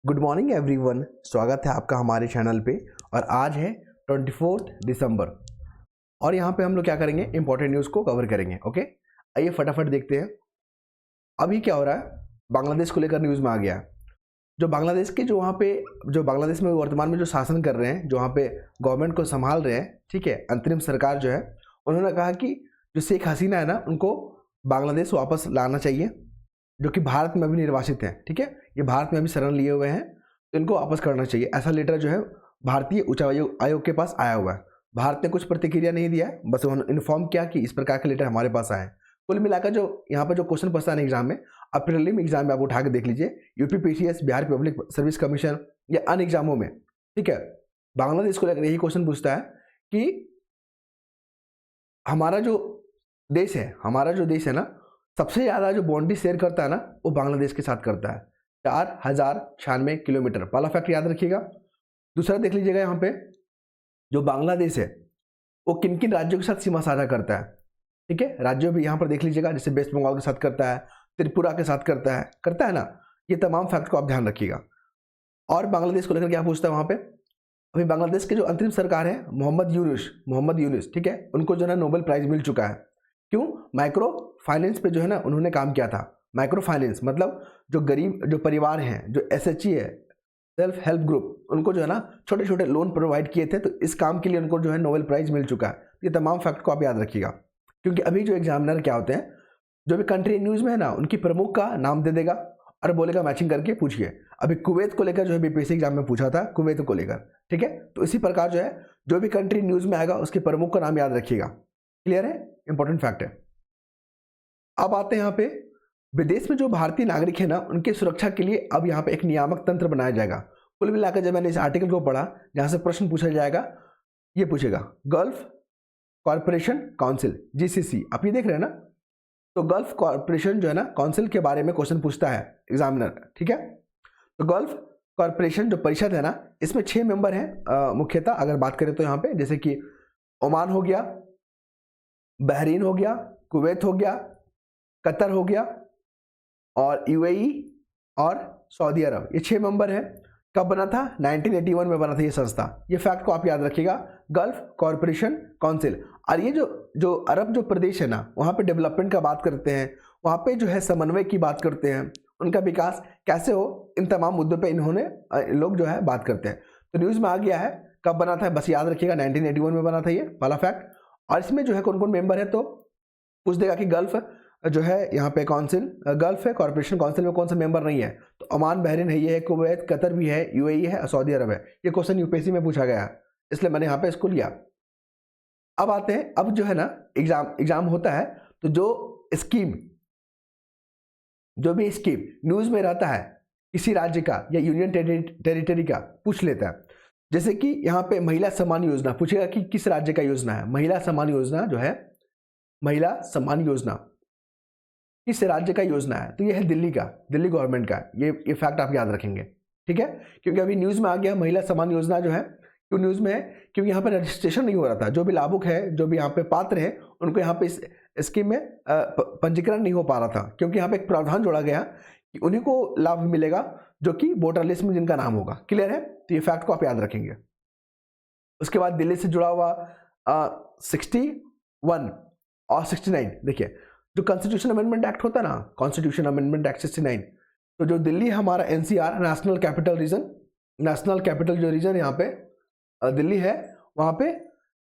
Good morning everyone, स्वागत है आपका हमारे चैनल पे। और आज है 24 दिसंबर और यहाँ पे हम लोग क्या करेंगे, इंपॉर्टेंट न्यूज़ को कवर करेंगे। ओके, आइए फटाफट देखते हैं अभी क्या हो रहा है। बांग्लादेश को लेकर न्यूज़ में आ गया है। जो बांग्लादेश के जो बांग्लादेश में वर्तमान में जो शासन कर रहे हैं, जो वहाँ पे गवर्नमेंट को संभाल रहे हैं, ठीक है, अंतरिम सरकार जो है, उन्होंने कहा कि जो शेख हसीना है ना, उनको बांग्लादेश वापस लाना चाहिए, जो कि भारत में अभी निर्वासित हैं। ठीक है, ये भारत में अभी शरण लिए हुए हैं, तो इनको वापस करना चाहिए। ऐसा लेटर जो है भारतीय उच्च आयोग के पास आया हुआ है। भारत ने कुछ प्रतिक्रिया नहीं दिया है, बस उन्होंने इन्फॉर्म किया कि इस प्रकार के लेटर हमारे पास आए हैं। कुल मिलाकर जो यहाँ पर जो क्वेश्चन पूछता है एग्जाम में, अब प्रीलिम एग्जाम में आप उठा के देख लीजिए, UPPCS, Bihar public service commission या अन्य एग्जामों में, ठीक है, बांग्लादेश को लेकर यही क्वेश्चन पूछता है कि हमारा जो देश है ना, सबसे ज़्यादा जो बाउंड्री शेयर करता है ना, वो बांग्लादेश के साथ करता है, 4096 किलोमीटर। पहला फैक्ट याद रखिएगा। दूसरा देख लीजिएगा, यहाँ पे जो बांग्लादेश है वो किन किन राज्यों के साथ सीमा साझा करता है। ठीक है, राज्यों भी यहाँ पर देख लीजिएगा, जैसे वेस्ट बंगाल के साथ करता है, त्रिपुरा के साथ करता है ना। ये तमाम फैक्ट को आप ध्यान रखिएगा। और बांग्लादेश को लेकर क्या पूछता है वहाँ पे, अभी बांग्लादेश के जो अंतरिम सरकार है, मोहम्मद यूनुस, ठीक है, उनको जो है नोबेल प्राइज मिल चुका है। क्यों? माइक्रो फाइनेंस पे जो है ना उन्होंने काम किया था। माइक्रो फाइनेंस मतलब जो गरीब जो परिवार हैं, जो एसएचजी है, सेल्फ हेल्प ग्रुप, उनको जो है ना छोटे छोटे लोन प्रोवाइड किए थे, तो इस काम के लिए उनको जो है नोबेल प्राइज मिल चुका है। ये तमाम फैक्ट को आप याद रखिएगा, क्योंकि अभी जो एग्जामिनर क्या होते हैं, जो भी कंट्री न्यूज़ में है ना, उनकी प्रमुख का नाम दे देगा और बोलेगा मैचिंग करके पूछिए। अभी कुवैत को लेकर जो है बीपीएससी एग्जाम में पूछा था, कुवैत को लेकर, ठीक है। तो इसी प्रकार जो है जो भी कंट्री न्यूज़ में आएगा उसके प्रमुख का नाम याद रखिएगा। क्लियर है? इंपॉर्टेंट फैक्ट है। अब आते हैं यहाँ पे, विदेश में जो भारतीय नागरिक है ना, उनके सुरक्षा के लिए अब यहाँ पे एक नियामक तंत्र बनाया जाएगा। कुल मिलाकर जब मैंने इस आर्टिकल को पढ़ा, जहाँ से प्रश्न पूछा जाएगा, ये पूछेगा गल्फ कॉरपोरेशन काउंसिल, जीसीसी। आप ये देख रहे हैं ना, तो गल्फ कॉरपोरेशन जो है ना काउंसिल के बारे में क्वेश्चन पूछता है एग्जामिनर। ठीक है, तो गल्फ कॉरपोरेशन जो परिषद है ना, इसमें 6 मेंबर हैं मुख्यतः। अगर बात करें तो यहाँ पे जैसे कि ओमान हो गया, बहरीन हो गया, कुवैत हो गया, कतर हो गया, और यूएई और सऊदी अरब, ये 6 मेंबर हैं। कब बना था? 1981 में बना था ये संस्था। ये फैक्ट को आप याद रखिएगा, गल्फ कॉरपोरेशन काउंसिल। और ये जो अरब जो प्रदेश है ना, वहाँ पे डेवलपमेंट का बात करते हैं, वहाँ पे जो है समन्वय की बात करते हैं, उनका विकास कैसे हो, इन तमाम मुद्दों पे इन्होंने लोग जो है बात करते हैं। तो न्यूज़ में आ गया है, कब बना था बस याद रखिएगा, 1981 में बना था ये, पहला फैक्ट। और इसमें जो है कौन कौन मेंबर है, तो पूछ देगा कि गल्फ जो है यहाँ पे काउंसिल, गल्फ है कॉर्पोरेशन काउंसिल में कौन सा मेंबर नहीं है, तो ओमान, बहरीन है, ये है, कुवैत, कतर भी है, यूएई है, सऊदी अरब है। ये क्वेश्चन यूपीएससी में पूछा गया है, इसलिए मैंने यहाँ पे इसको लिया। अब आते हैं, अब जो है ना एग्जाम होता है, तो जो भी स्कीम न्यूज में रहता है किसी राज्य का या यूनियन टेरिटरी का, पूछ लेता है। जैसे कि यहाँ पे महिला सम्मान योजना पूछेगा कि किस राज्य का योजना है। महिला सम्मान योजना जो है, महिला सम्मान योजना किस राज्य का योजना है, तो ये है दिल्ली का, दिल्ली गवर्नमेंट का। ये फैक्ट आप याद रखेंगे, ठीक है, क्योंकि अभी न्यूज़ में आ गया महिला सम्मान योजना जो है। क्यों न्यूज़ में है? क्योंकि यहाँ पे रजिस्ट्रेशन नहीं हो रहा था। जो भी लाभुक है, जो भी यहाँ पे पात्र है, उनको यहाँ पे इस स्कीम में पंजीकरण नहीं हो पा रहा था, क्योंकि यहाँ पे एक प्रावधान जोड़ा गया कि उन्हीं को लाभ मिलेगा जो कि वोटर लिस्ट में जिनका नाम होगा। क्लियर है? तो ये फैक्ट को आप याद रखेंगे। उसके बाद दिल्ली से जुड़ा हुआ 61 और 69, देखिए जो कॉन्स्टिट्यूशन अमेंडमेंट एक्ट होता है ना, कॉन्स्टिट्यूशन अमेंडमेंट एक्ट 69, तो जो दिल्ली हमारा NCR, national capital region, national capital जो रीजन यहाँ पे दिल्ली है, वहाँ पे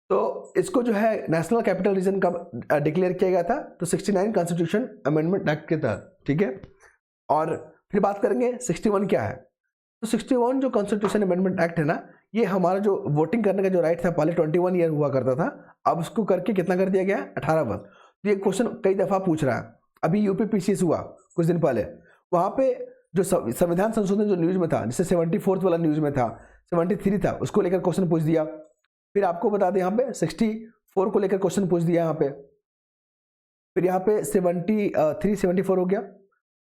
तो इसको जो है नेशनल कैपिटल रीजन कब डिक्लेयर किया गया था, तो 69 कॉन्स्टिट्यूशन अमेंडमेंट एक्ट के तहत। ठीक है, और फिर बात करेंगे 61 क्या है। तो 61 जो कॉन्स्टिट्यूशन अमेंडमेंट एक्ट है ना, ये हमारा जो वोटिंग करने का जो राइट था, पहले 21 ईयर हुआ करता था, अब उसको करके कितना कर दिया गया है, 18 वर्ष। तो ये क्वेश्चन कई दफ़ा पूछ रहा है। अभी यूपीपीसीएस हुआ कुछ दिन पहले, वहाँ पे जो संविधान संशोधन जो न्यूज़ में था, जैसे 74 वाला न्यूज़ में था, 73 था, उसको लेकर क्वेश्चन पूछ दिया। फिर आपको बता दें यहाँ पे 64 को लेकर क्वेश्चन पूछ दिया यहाँ पे। फिर यहाँ पे 73, 74 हो गया।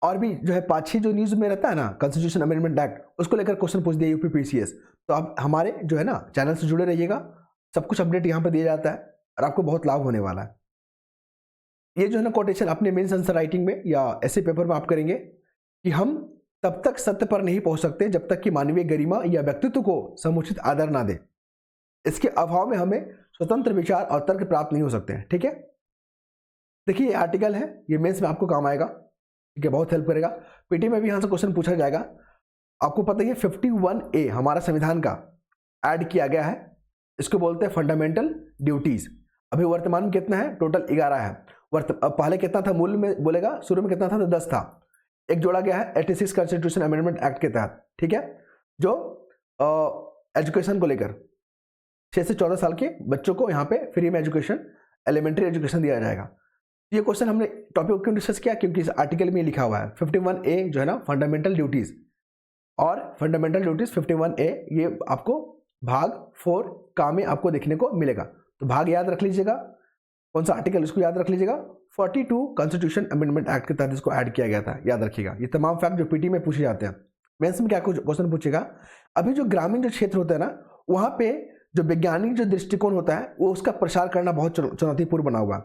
और भी जो है 5-6 जो न्यूज़ में रहता है ना, कॉन्स्टिट्यूशन अमेंडमेंट एक्ट, उसको लेकर क्वेश्चन पूछ दिया यूपीपीसीएस। तो आप हमारे जो है ना चैनल से जुड़े रहिएगा, सब कुछ अपडेट यहाँ पे दिया जाता है और आपको बहुत लाभ होने वाला है। ये जो है ना कोटेशन अपने मेंस आंसर राइटिंग में या ऐसे पेपर में आप करेंगे कि हम तब तक सत्य पर नहीं पहुंच सकते जब तक कि मानवीय गरिमा या व्यक्तित्व को समुचित आदर ना दे। इसके अभाव में हमें स्वतंत्र विचार और तर्क प्राप्त नहीं हो सकते हैं। ठीक है, देखिए ये आर्टिकल है, ये मेंस में आपको काम आएगा। ठीक है, बहुत हेल्प करेगा। पीटी में भी यहाँ से क्वेश्चन पूछा जाएगा। आपको पता ही है 51A हमारा संविधान का ऐड किया गया है, इसको बोलते हैं फंडामेंटल ड्यूटीज। अभी वर्तमान में कितना है? टोटल 11 है। पहले कितना था? मूल में बोलेगा, शुरू में कितना था? तो 10 था। एक जोड़ा गया है 86 कॉन्स्टिट्यूशन अमेंडमेंट एक्ट के तहत। ठीक है, जो एजुकेशन को लेकर 6 से 14 साल के बच्चों को यहाँ पे फ्री में एजुकेशन, एलिमेंट्री एजुकेशन दिया जाएगा। ये क्वेश्चन हमने टॉपिक क्यों डिस्कस किया? क्योंकि इस आर्टिकल में लिखा हुआ है 51A जो है ना फंडामेंटल ड्यूटीज, और फंडामेंटल ड्यूटीज 51A ये आपको भाग 4 का में आपको देखने को मिलेगा। तो भाग याद रख लीजिएगा, कौन सा आर्टिकल इसको याद रख लीजिएगा, 42 कॉन्स्टिट्यूशन अमेंडमेंट एक्ट के तहत इसको ऐड किया गया था, याद रखिएगा। ये तमाम फैक्ट जो पीटी में पूछे जाते हैं। मेंस में क्या क्वेश्चन पूछेगा? अभी जो ग्रामीण जो क्षेत्र होता है ना, वहां पे जो वैज्ञानिक जो दृष्टिकोण होता है वो उसका प्रसार करना बहुत चुनौतीपूर्ण बना हुआ।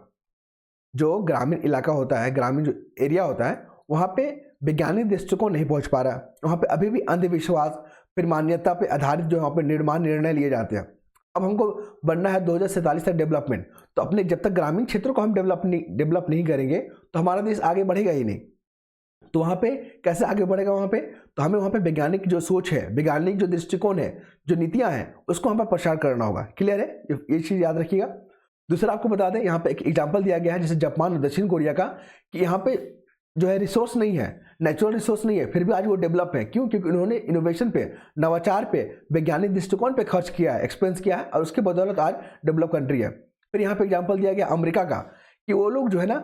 जो ग्रामीण इलाका होता है, ग्रामीण जो एरिया होता है, वहाँ पे वैज्ञानिक दृष्टिकोण नहीं पहुँच पा रहा है। वहाँ पे अभी भी अंधविश्वास, फिर मान्यता पे आधारित जो यहाँ पे निर्णय लिए जाते हैं। अब हमको बनना है 2047 तक डेवलपमेंट, तो अपने जब तक ग्रामीण क्षेत्रों को हम डेवलप नहीं करेंगे तो हमारा देश आगे बढ़ेगा ही नहीं। तो वहाँ पे कैसे आगे बढ़ेगा? वहाँ पे तो हमें वहाँ पे वैज्ञानिक जो सोच है, वैज्ञानिक जो दृष्टिकोण है, जो नीतियाँ हैं, उसको हम पर प्रसार करना होगा। क्लियर है? ये चीज़ याद रखिएगा। दूसरा आपको बता दें, यहाँ पे एक एग्जाम्पल दिया गया है जैसे जापान और दक्षिण कोरिया का, कि यहाँ पे जो है रिसोर्स नहीं है, नेचुरल रिसोर्स नहीं है, फिर भी आज वो डेवलप है। क्यों? क्योंकि उन्होंने इनोवेशन पे, नवाचार पे, वैज्ञानिक दृष्टिकोण पे खर्च किया है, एक्सपेंस किया है, और उसके बदौलत आज डेवलप कंट्री है। फिर यहाँ पे एग्जाम्पल दिया गया अमेरिका का, कि वो लोग जो है ना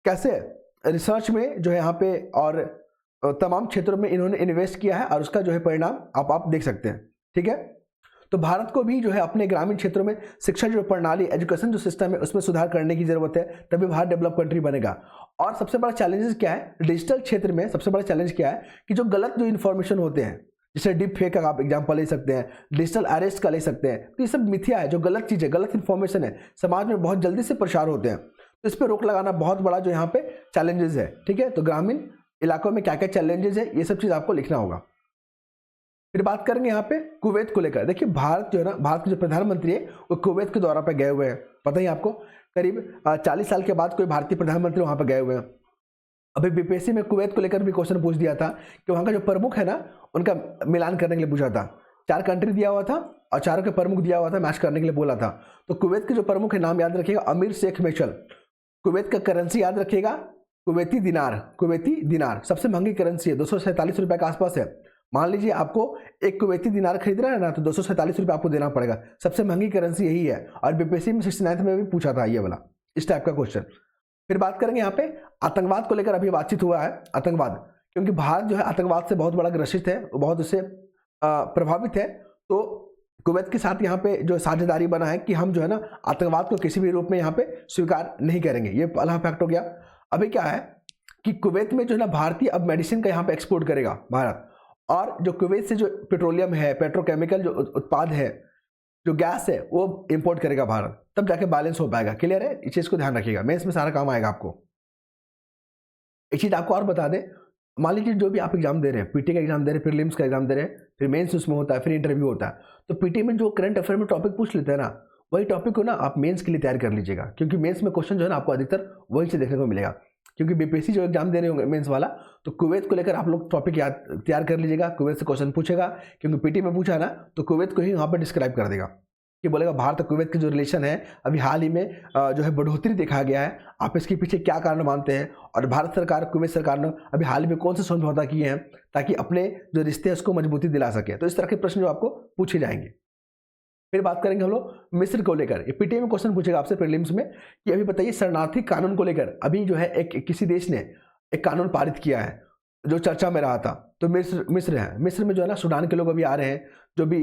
कैसे रिसर्च में जो है यहाँ पे और तमाम क्षेत्रों में इन्होंने इन्वेस्ट किया है, और उसका जो है परिणाम आप देख सकते हैं। ठीक है, तो भारत को भी जो है अपने ग्रामीण क्षेत्रों में शिक्षा जो प्रणाली, एजुकेशन जो सिस्टम है, उसमें सुधार करने की जरूरत है, तभी भारत डेवलप कंट्री बनेगा। और सबसे बड़ा चैलेंजेस क्या है डिजिटल क्षेत्र में? सबसे बड़ा चैलेंज क्या है कि जो गलत जो इन्फॉर्मेशन होते हैं, जैसे डीप फेक का आप एग्जाम्पल ले सकते हैं, डिजिटल अरेस्ट का ले सकते हैं, तो ये सब मिथ्या है, जो गलत चीज़ है, गलत इन्फॉर्मेशन है, समाज में बहुत जल्दी से प्रसार होते हैं। तो इस पर रोक लगाना बहुत बड़ा जो यहाँ पे चैलेंजेस है। ठीक है, तो ग्रामीण इलाकों में क्या क्या चैलेंजेस है, ये सब चीज़ आपको लिखना होगा। फिर बात करेंगे यहाँ पे कुवैत को लेकर। देखिए भारत जो है ना, भारत के जो प्रधानमंत्री है वो कुवैत के दौरा पे गए हुए हैं। पता ही आपको, करीब 40 साल के बाद कोई भारतीय प्रधानमंत्री वहाँ पे गए हुए हैं। अभी बीपीएससी में कुवैत को लेकर भी क्वेश्चन पूछ दिया था कि वहाँ का जो प्रमुख है ना, उनका मिलान करने के लिए पूछा था। 4 कंट्री दिया हुआ था और चारों के प्रमुख दिया हुआ था, मैच करने के लिए बोला था। तो कुवैत के जो प्रमुख है, नाम याद रखिएगा, अमीर शेख मेशल। कुवैत का करेंसी याद रखिएगा, कुवैती दिनार। कुवैती दिनार सबसे महंगी करेंसी है, 247 रुपये के आसपास है। मान लीजिए आपको एक कुवैती दिनार खरीदना है ना, तो 247 रुपये आपको देना पड़ेगा। सबसे महंगी करेंसी यही है, और बीपीएससी में 69 में भी पूछा था ये वाला, इस टाइप का क्वेश्चन। फिर बात करेंगे यहाँ पे आतंकवाद को लेकर। अभी बातचीत हुआ है आतंकवाद, क्योंकि भारत जो है आतंकवाद से बहुत बड़ा ग्रसित है, बहुत उससे प्रभावित है। तो कुवैत के साथ यहाँ पे जो साझेदारी बना है कि हम जो है ना आतंकवाद को किसी भी रूप में यहाँ पे स्वीकार नहीं करेंगे। ये पहला फैक्ट हो गया। अभी क्या है कि कुवैत में जो है ना भारतीय अब मेडिसिन का यहाँ पे एक्सपोर्ट करेगा भारत, और जो कुवैत से जो पेट्रोलियम है, पेट्रोकेमिकल जो उत्पाद है, जो गैस है, वो इंपोर्ट करेगा भारत, तब जाके बैलेंस हो पाएगा। क्लियर है? इस चीज़ को ध्यान रखिएगा, मैं इसमें सारा काम आएगा आपको। एक चीज़ आपको और बता दें, मान लीजिए जो भी आप एग्जाम दे रहे हैं, पीटी का एग्जाम दे रहे हैं, प्रीलिम्स का एग्जाम दे रहे हैं, फिर मेंस उसमें होता है, फिर इंटरव्यू होता है, तो पीटी में जो करंट अफेयर में टॉपिक पूछ लेते हैं ना, वही टॉपिक को ना आप मेंस के लिए तैयार कर लीजिएगा, क्योंकि मेंस में क्वेश्चन जो है ना आपको अधिकतर वहीं से देखने को मिलेगा। क्योंकि बीपीएससी जो एग्जाम दे रहे होंगे मेंस वाला, तो कुवैत को लेकर आप लोग टॉपिक याद तैयार कर लीजिएगा। कुवैत से क्वेश्चन पूछेगा, क्योंकि पीटी में पूछा ना, तो कुवैत को ही वहाँ पर डिस्क्राइब कर देगा कि बोलेगा भारत और कुवैत के जो रिलेशन है अभी हाल ही में जो है बढ़ोतरी देखा गया है, आप इसके पीछे क्या कारण मानते हैं, और भारत सरकार कुवैत सरकार ने अभी हाल ही में कौन से समझौता किए हैं ताकि अपने जो रिश्ते हैं उसको मजबूती दिला सके। तो इस तरह के प्रश्न जो आपको पूछे जाएंगे। फिर बात करेंगे हम लोग मिस्र को लेकर। ये पीटीए में क्वेश्चन पूछेगा आपसे प्रीलिम्स में कि अभी बताइए शरणार्थी कानून को लेकर अभी जो है किसी देश ने एक कानून पारित किया है जो चर्चा में रहा था, तो मिस्र है। मिस्र में जो है ना सूडान के लोग अभी आ रहे हैं, जो भी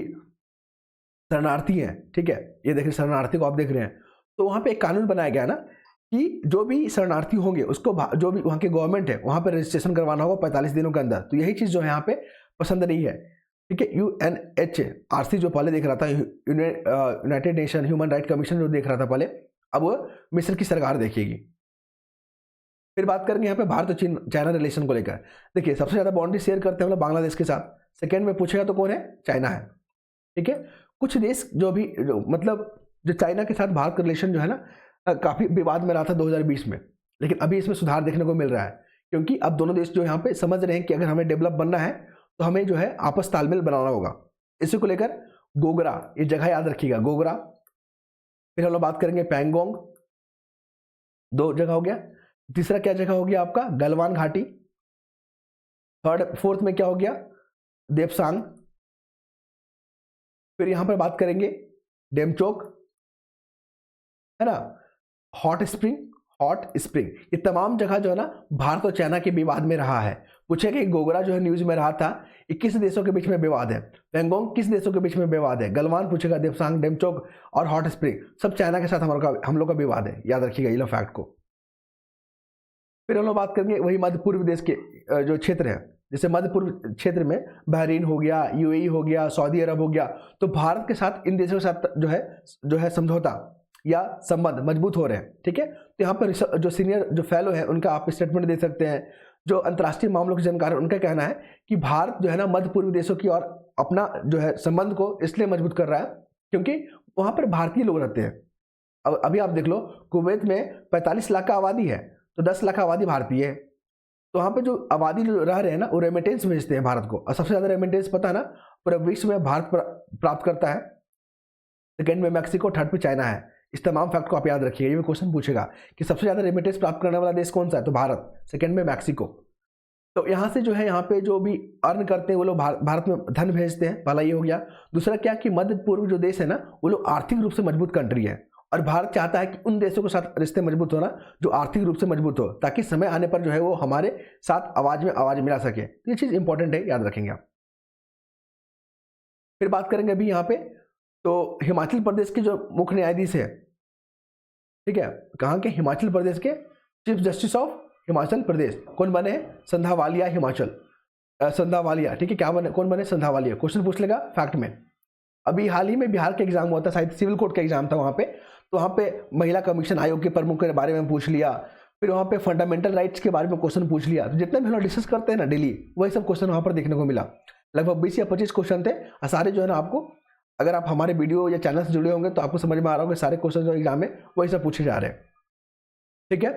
शरणार्थी हैं, ठीक है, ये देखिए शरणार्थी को आप देख रहे हैं, तो वहाँ पे एक कानून बनाया गया ना कि जो भी शरणार्थी होंगे उसको जो भी वहाँ की गवर्नमेंट है वहाँ पे रजिस्ट्रेशन करवाना होगा 45 दिनों के अंदर। तो यही चीज़ जो है यहाँ पे पसंद नहीं है, ठीक है। UNHRC जो पहले देख रहा था, United nation human right commission जो देख रहा था पहले, अब वो मिस्र की सरकार देखेगी। फिर बात करेंगे यहाँ पे भारत और चीन चाइना रिलेशन को लेकर। देखिए सबसे ज़्यादा बाउंड्री शेयर करते हैं हम लोग बांग्लादेश के साथ, सेकेंड में पूछेगा तो कौन है, चाइना है। ठीक है, कुछ देश मतलब जो चाइना के साथ भारत का रिलेशन जो है ना काफ़ी विवाद में रहा था 2020 में, लेकिन अभी इसमें सुधार देखने को मिल रहा है, क्योंकि अब दोनों देश जो यहाँ पे समझ रहे हैं कि अगर हमें डेवलप बनना है तो हमें जो है आपस तालमेल बनाना होगा। इसी को लेकर गोगरा, ये जगह याद रखिएगा, गोगरा। फिर हम लोग बात करेंगे पैंगोंग, 2 जगह हो गया। तीसरा क्या जगह हो गया आपका, गलवान घाटी। फोर्थ में क्या हो गया, देपसांग। फिर यहां पर बात करेंगे डेमचोक, है ना, हॉट स्प्रिंग। ये तमाम जगह जो है ना भारत और चाइना के विवाद में रहा है। पूछेगा कि गोगरा जो है न्यूज में रहा था, ये किस देशों के बीच में विवाद है, पैंगोंग किस देशों के बीच में विवाद है, गलवान पूछेगा, देपसांग, डेमचोक और हॉट स्प्रिंग सब चाइना के साथ हम लोग का विवाद है, याद रखिएगा ये लो फैक्ट को। फिर हम लोग बात करेंगे वही मध्य पूर्व देश के जो क्षेत्र है, जैसे मध्य पूर्व क्षेत्र में बहरीन हो गया, यूएई हो गया, सऊदी अरब हो गया, तो भारत के साथ इन देशों के साथ जो है समझौता या संबंध मजबूत हो रहे हैं। ठीक है, तो यहाँ पर जो सीनियर जो फेलो है उनका आप स्टेटमेंट दे सकते हैं। जो अंतर्राष्ट्रीय मामलों के जानकार है उनका कहना है कि भारत जो है ना मध्य पूर्वी देशों की और अपना जो है संबंध को इसलिए मजबूत कर रहा है क्योंकि वहाँ पर भारतीय लोग रहते हैं। अब अभी आप देख लो, कुवैत में 45 लाख का आबादी है, तो 10 लाख आबादी भारतीय है। तो वहाँ पे जो आबादी जो रह रहे हैं ना वो रेमिटेंस भेजते हैं भारत को, और सबसे ज़्यादा रेमिटेंस पता है ना पूरे विश्व में भारत प्राप्त करता है, सेकेंड में मैक्सिको, थर्ड पे चाइना है। इस तमाम फैक्ट को आप याद रखिएगा, ये भी क्वेश्चन पूछेगा कि सबसे ज़्यादा रेमिटेंस प्राप्त करने वाला देश कौन सा है, तो भारत, सेकेंड में मैक्सिको। तो यहाँ से जो है यहाँ पे जो भी अर्न करते हैं वो लोग भारत में धन भेजते हैं, पहला ये हो गया। दूसरा क्या कि मध्य पूर्व जो देश है ना वो लोग आर्थिक रूप से मजबूत कंट्री है, और भारत चाहता है कि उन देशों के साथ रिश्ते मजबूत होना जो आर्थिक रूप से मजबूत हो, ताकि समय आने पर जो है वो हमारे साथ आवाज में आवाज मिला सके। ये चीज़ इंपॉर्टेंट है, याद रखेंगे आप। फिर बात करेंगे अभी यहाँ पे तो हिमाचल प्रदेश के जो मुख्य न्यायाधीश है, ठीक है, कहाँ के, हिमाचल प्रदेश के chief justice of Himachal Pradesh कौन बने हैं, संधावालिया, संधावालिया। ठीक है, क्या बने, कौन बने, संधावालिया। क्वेश्चन पूछ लेगा फैक्ट में। अभी हाल ही में बिहार का एग्जाम हुआ था, शायद सिविल कोर्ट का एग्जाम था वहाँ पे, तो वहाँ पे महिला कमीशन आयोग के प्रमुख के बारे में पूछ लिया, फिर वहाँ पे फंडामेंटल राइट्स के बारे में क्वेश्चन पूछ लिया। तो जितने भी हम लोग डिस्कस करते हैं ना डेली, वही सब क्वेश्चन वहाँ पर देखने को मिला। लगभग 20 या 25 क्वेश्चन थे, और सारे जो है ना आपको, अगर आप हमारे वीडियो या चैनल से जुड़े होंगे तो आपको समझ में आ रहा होगा सारे क्वेश्चन जो एग्जाम में वही सब पूछे जा रहे हैं। ठीक है,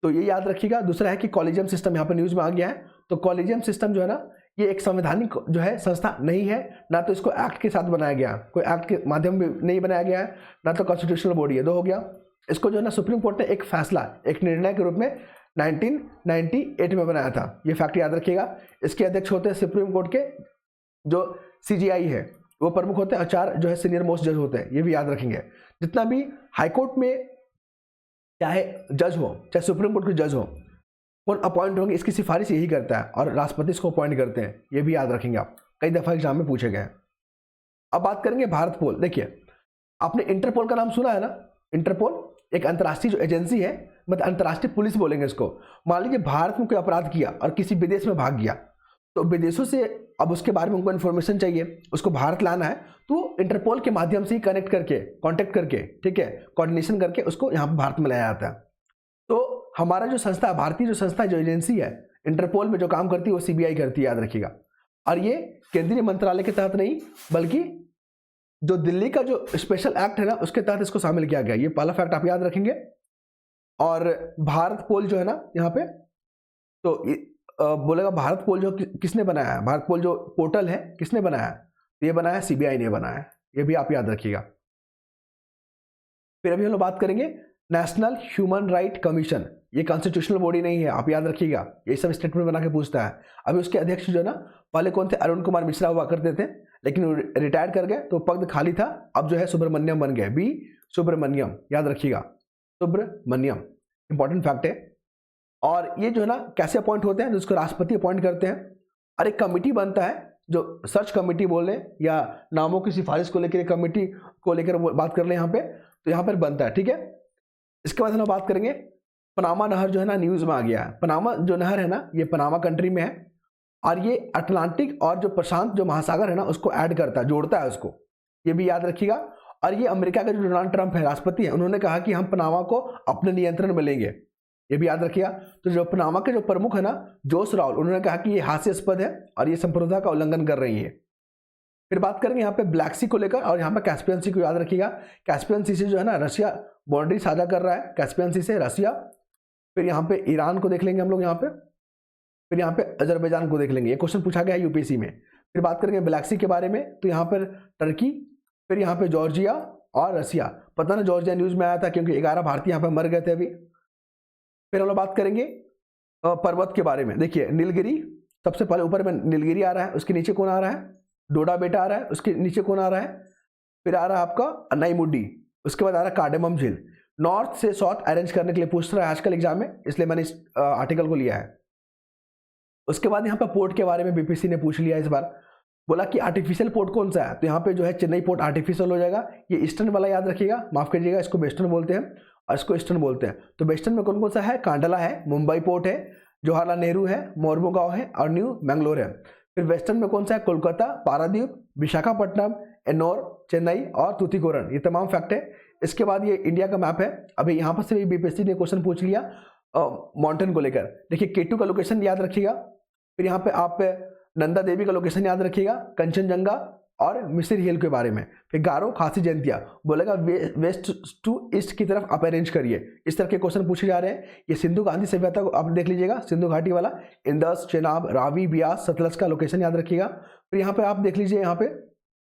तो ये याद रखिएगा। दूसरा है कि कॉलेजियम सिस्टम यहाँ पर न्यूज में आ गया है। तो कॉलेजियम सिस्टम जो है ना ये एक संवैधानिक जो है संस्था नहीं है, ना तो इसको एक्ट के साथ बनाया गया, कोई एक्ट के माध्यम में नहीं बनाया गया है, ना तो कॉन्स्टिट्यूशनल बॉडी है। 2 हो गया। इसको जो है ना सुप्रीम कोर्ट ने एक फैसला, एक निर्णय के रूप में 1998 में बनाया था, ये फैक्ट याद रखिएगा। इसके अध्यक्ष होते हैं सुप्रीम कोर्ट के जो CJI है वो प्रमुख होते हैं, और 4 जो है सीनियर मोस्ट जज होते हैं, ये भी याद रखेंगे। जितना भी हाईकोर्ट में चाहे जज हो, चाहे सुप्रीम कोर्ट के जज हो, कौन अपॉइंट होंगे इसकी सिफारिश यही करता है, और राष्ट्रपति इसको अपॉइंट करते हैं, ये भी याद रखेंगे आप, कई दफा एग्जाम में पूछे गए। अब बात करेंगे भारत पोल। देखिए आपने इंटरपोल का नाम सुना है ना, इंटरपोल एक अंतर्राष्ट्रीय जो एजेंसी है, मतलब अंतर्राष्ट्रीय पुलिस बोलेंगे इसको। मान लीजिए भारत में कोई अपराध किया और किसी विदेश में भाग गया, तो विदेशों से अब उसके बारे में उनको इन्फॉर्मेशन चाहिए, उसको भारत लाना है, तो इंटरपोल के माध्यम से ही कांटेक्ट करके, ठीक है, कोऑर्डिनेशन करके उसको यहाँ भारत में लाया जाता है। तो हमारा जो संस्था, भारतीय जो संस्था, जो एजेंसी है इंटरपोल में जो काम करती है वो CBI करती है, याद रखिएगा। और ये केंद्रीय मंत्रालय के तहत नहीं, बल्कि जो दिल्ली का जो स्पेशल एक्ट है ना उसके तहत इसको शामिल किया गया। ये पहला फैक्ट आप याद रखेंगे। और भारत पोल जो है ना यहाँ पे, तो बोलेगा भारत पोल जो किसने बनाया है, भारत पोल जो पोर्टल है किसने बनाया है, तो ये बनाया CBI ने बनाया है, ये भी आप याद रखिएगा। फिर अभी हम लोग बात करेंगे नेशनल ह्यूमन राइट कमीशन। ये कॉन्स्टिट्यूशनल बॉडी नहीं है, आप याद रखिएगा, ये सब स्टेटमेंट बना के पूछता है। अभी उसके अध्यक्ष जो है ना पहले कौन थे, अरुण कुमार मिश्रा हुआ करते थे, लेकिन रिटायर कर गए तो पद खाली था, अब जो है सुब्रमण्यम बन गए, B सुब्रमण्यम, याद रखिएगा, सुब्रमण्यम, इंपॉर्टेंट फैक्ट है। और ये जो है ना कैसे अपॉइंट होते हैं, जिसको राष्ट्रपति अपॉइंट करते हैं, और एक कमिटी बनता है जो सर्च कमिटी बोल रहे या नामों की सिफारिश को लेकर कमिटी को लेकर बात कर ले यहाँ पे, तो यहाँ पर बनता है। ठीक है, इसके बाद हम बात करेंगे पनामा नहर जो है ना न्यूज में आ गया है। पनामा जो नहर है ना ये पनामा कंट्री में है, और ये अटलांटिक और जो प्रशांत जो महासागर है ना उसको ऐड करता है, जोड़ता है उसको, ये भी याद रखिएगा। और ये अमेरिका का जो डोनाल्ड ट्रंप है राष्ट्रपति है, उन्होंने कहा कि हम पनामा को अपने नियंत्रण में लेंगे, ये भी याद रखिएगा। तो जो पनामा के जो प्रमुख है ना जोस राउल, उन्होंने कहा कि ये हास्यास्पद है और ये संप्रभुता का उल्लंघन कर रही है। फिर बात करेंगे यहाँ पे ब्लैक सी को लेकर, और यहाँ पे कैस्पियन सी को याद रखिएगा। कैस्पियन सी से जो है ना रशिया बाउंड्री साझा कर रहा है, कैस्पियन सी से रशिया। फिर यहाँ पे ईरान को देख लेंगे हम लोग यहाँ पे, फिर यहाँ पे अजरबैजान को देख लेंगे, ये क्वेश्चन पूछा गया है यूपीएससी में। फिर बात करेंगे ब्लैक सी के बारे में, तो यहाँ पर टर्की, फिर यहाँ पे जॉर्जिया और रशिया। पता ना जॉर्जिया न्यूज में आया था क्योंकि 11 भारतीय यहाँ पे मर गए थे अभी। फिर हम लोग बात करेंगे पर्वत के बारे में। देखिए नीलगिरी, सबसे पहले ऊपर में नीलगिरी आ रहा है, उसके नीचे कौन आ रहा है, डोडा बेटा आ रहा है, उसके नीचे कौन आ रहा है, फिर आ रहा है आपका अनाईमुड्डी, उसके बाद आ रहा है कार्डेमम झील। नॉर्थ से साउथ अरेंज करने के लिए पूछ रहा है आजकल एग्जाम में, इसलिए मैंने इस आर्टिकल को लिया है। उसके बाद यहाँ पर पोर्ट के बारे में बीपीएससी ने पूछ लिया इस बार, बोला कि आर्टिफिशियल पोर्ट कौन सा है, तो यहाँ पे जो है चेन्नई पोर्ट आर्टिफिशियल हो जाएगा। ये ईस्टर्न वाला याद रखिएगा, माफ कीजिएगा, इसको वेस्टर्न बोलते हैं और इसको ईस्टर्न बोलते हैं। तो वेस्टर्न में कौन कौन सा है, कांडला है, मुंबई पोर्ट है, जवाहरलाल नेहरू है, मोरमुगांव है और न्यू मैंगलोर है। फिर वेस्टर्न में कौन सा है, कोलकाता, पारादीप, विशाखापट्टनम, एन्नोर, चेन्नई और तूतीकोरन, ये तमाम फैक्ट है। इसके बाद ये इंडिया का मैप है। अभी यहाँ पर से भी बीपीएससी ने क्वेश्चन पूछ लिया माउंटेन को लेकर। देखिए केटू का लोकेशन याद रखिएगा, फिर यहाँ पे आप नंदा देवी का लोकेशन याद रखिएगा, कंचनजंगा और मिस्री हिल के बारे में। फिर गारो, खासी, जयंतिया, बोलेगा वेस्ट टू ईस्ट की तरफ आप अरेंज करिए। इस तरह के क्वेश्चन पूछे जा रहे हैं। ये सिंधु गांधी सभ्यता को आप देख लीजिएगा, सिंधु घाटी वाला, इंदस, चेनाब, रावी, ब्यास, सतलज का लोकेशन याद रखिएगा। फिर यहाँ पे आप देख लीजिए, यहाँ पे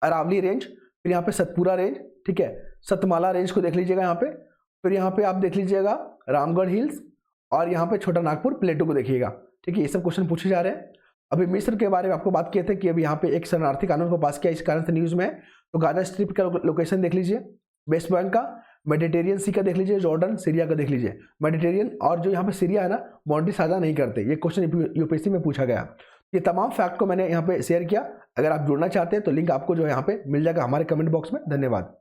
अरावली रेंज, फिर यहाँ पे सतपुरा रेंज, ठीक है, सतमाला रेंज को देख लीजिएगा यहाँ पे। फिर यहाँ पे आप देख लीजिएगा रामगढ़ हिल्स और यहाँ पे छोटा नागपुर प्लेटू को देखिएगा, ठीक है। ये सब क्वेश्चन पूछे जा रहे हैं। अभी मिस्र के बारे में आपको बात किए थे कि अभी यहाँ पे एक शरणार्थी कानून को पास किया, इस कारण से न्यूज में। तो गाजा स्ट्रिप का लोकेशन देख लीजिए, वेस्ट बैंक का, मेडिटेरियन सी का देख लीजिए, जॉर्डन, सीरिया का देख लीजिए। मेडिटेरियन और जो यहाँ पे सीरिया है ना बाउंड्री साझा नहीं करते, ये क्वेश्चन यूपीएससी में पूछा गया। ये तमाम फैक्ट को मैंने यहाँ पे शेयर किया। अगर आप जुड़ना चाहते हैं तो लिंक आपको जो है यहाँ पे मिल जाएगा हमारे कमेंट बॉक्स में। धन्यवाद।